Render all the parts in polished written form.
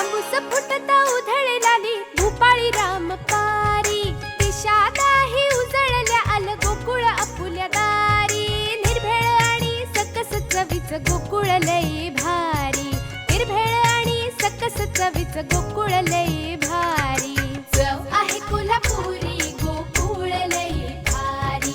तांबूस फुटता उधळलाली भूपाळी रामपारी, दिशा नाही उजळल्या आल गोकुळ आपुल्या दारी. निर्भेळ आणि सकस चवीच गोकुळ लई भारी, निर्भेळ आणि सकस चवीच गोकुळ लई भारी. चव आहे कोल्हापुरी गोकुळ लई भारी,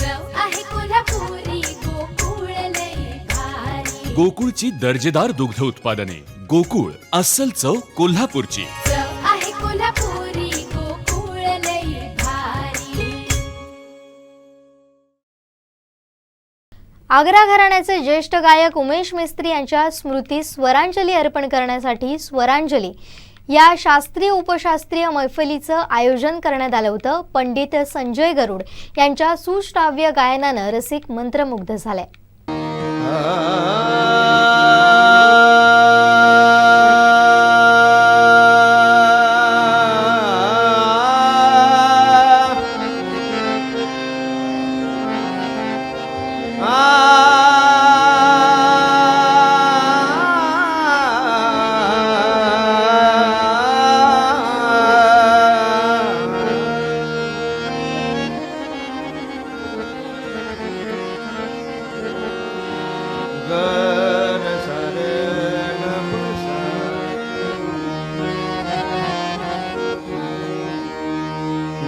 चव आहे कोल्हापुरी गोकुळ लई भारी. गोकुळची दर्जेदार दुग्ध उत्पादने. गोकुळ, अस्सल चव कोल्हापूरची. चव आहे कोल्हापुरी गोकुळ लई भारी. आग्रा घराण्याचे ज्येष्ठ गायक उमेश मिस्त्री यांच्या स्मृतीस स्वरांजली अर्पण करण्यासाठी स्वरांजली या शास्त्रीय उपशास्त्रीय मैफलीचं आयोजन करण्यात आलं होतं. पंडित संजय गरुड यांच्या सुश्राव्य गायनानं रसिक मंत्रमुग्ध झाले.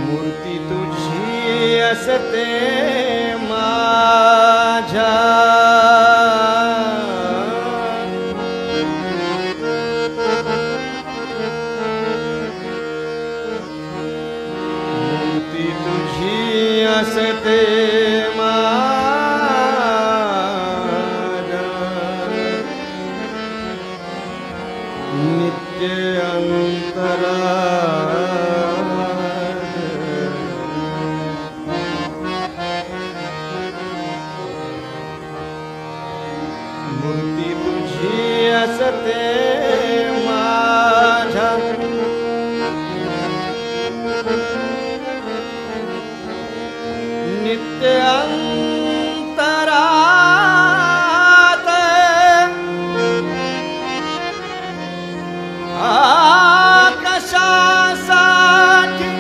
मूर्ती तुझी असते माझ्या, मूर्ती तुझी असते माझ्या, नित्य अंतरा मूर्ती तुझी असते माझ्या, नित्य अंतरात आकाशासाठी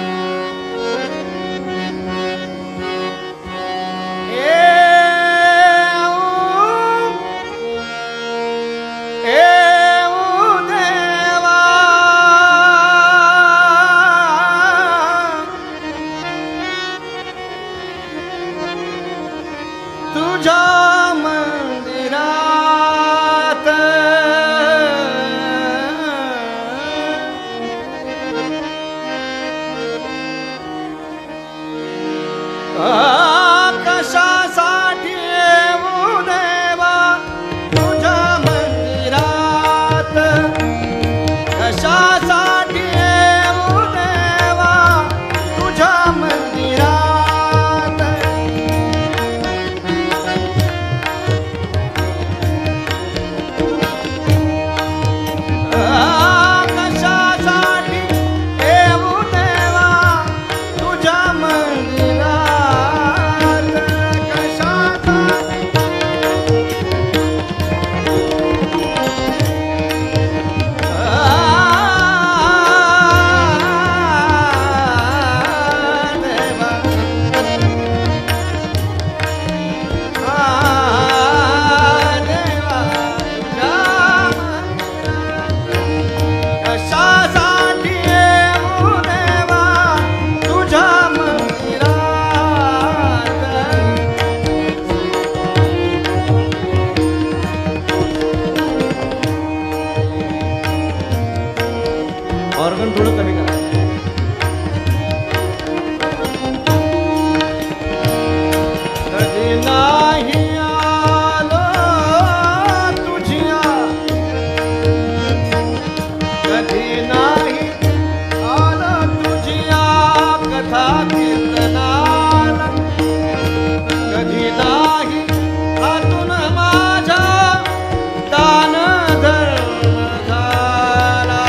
तुझ्या मंदिरात आकाशासाठी येऊ देवा, तुझ्या मंदिरात कशासाठी येऊ देवा, तुझ्या मंदिरात कशासाठी येऊ देवा, तुझ्या मंदिरात कशासाठी कशासाठी येऊ देवा, तुझ्या मंदिरात. ऑर्गन थोडं कमी करा. कधी नाही आलो तुझ्या, कधी नाही आलो तुझ्या कथा कीर्तनाला, कधी नाही हातून माझ्या दान धर्म झाला,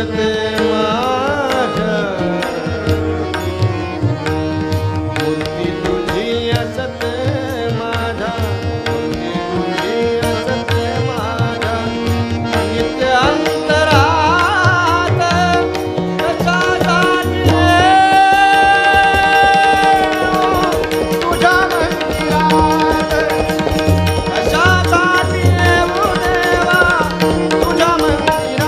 असते माझ्या मूर्ती तुझी असते माझ्या मूर्ती तुझी असते माझ्या नित्य अंतरात कशासाठी तुझ्या मंदिरात कशासाठी येऊ देवा तुझ्या मंदिरात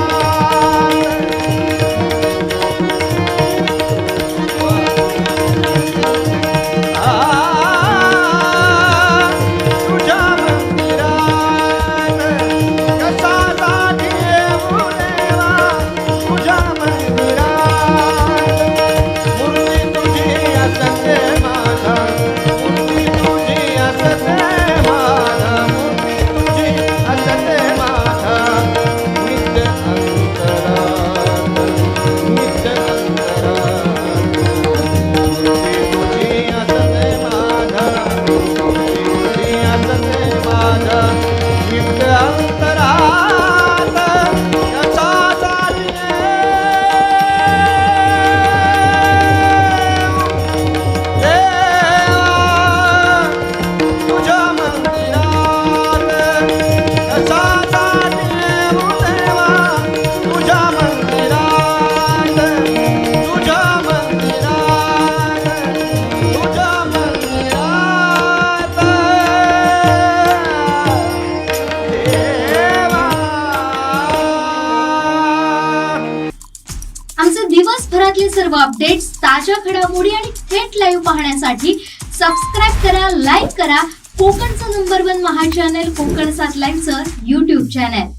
तुझ्या मंदिरात कशासाठी येऊ देवा तुझ्या मंदिरात मूर्ती तुझी असते माझा मूर्ती तुझी असते माझा मूर्ती तुझी असते माझा नित्य अंतरात नित्य अंतरात मूर्ती तुझी असते माझा मूर्ती तुझी असते माझा नित्य अंतरात कशासाठी तुझ्या मंदिरात कशासाठी येऊ देवा तुझ्या मंदिरात तुझ्या मंदिरात तुझ्या मंदिरात देवा. आमचे दिवसभरातले सर्व अपडेट्स, ताज्या घडामोडी आणि थेट लाईव्ह पाहण्यासाठी सबस्क्राईब करा, लाईक करा कोकणचं नंबर 1 महा चॅनल कोकण 7 लाईव्हचं YouTube चॅनल.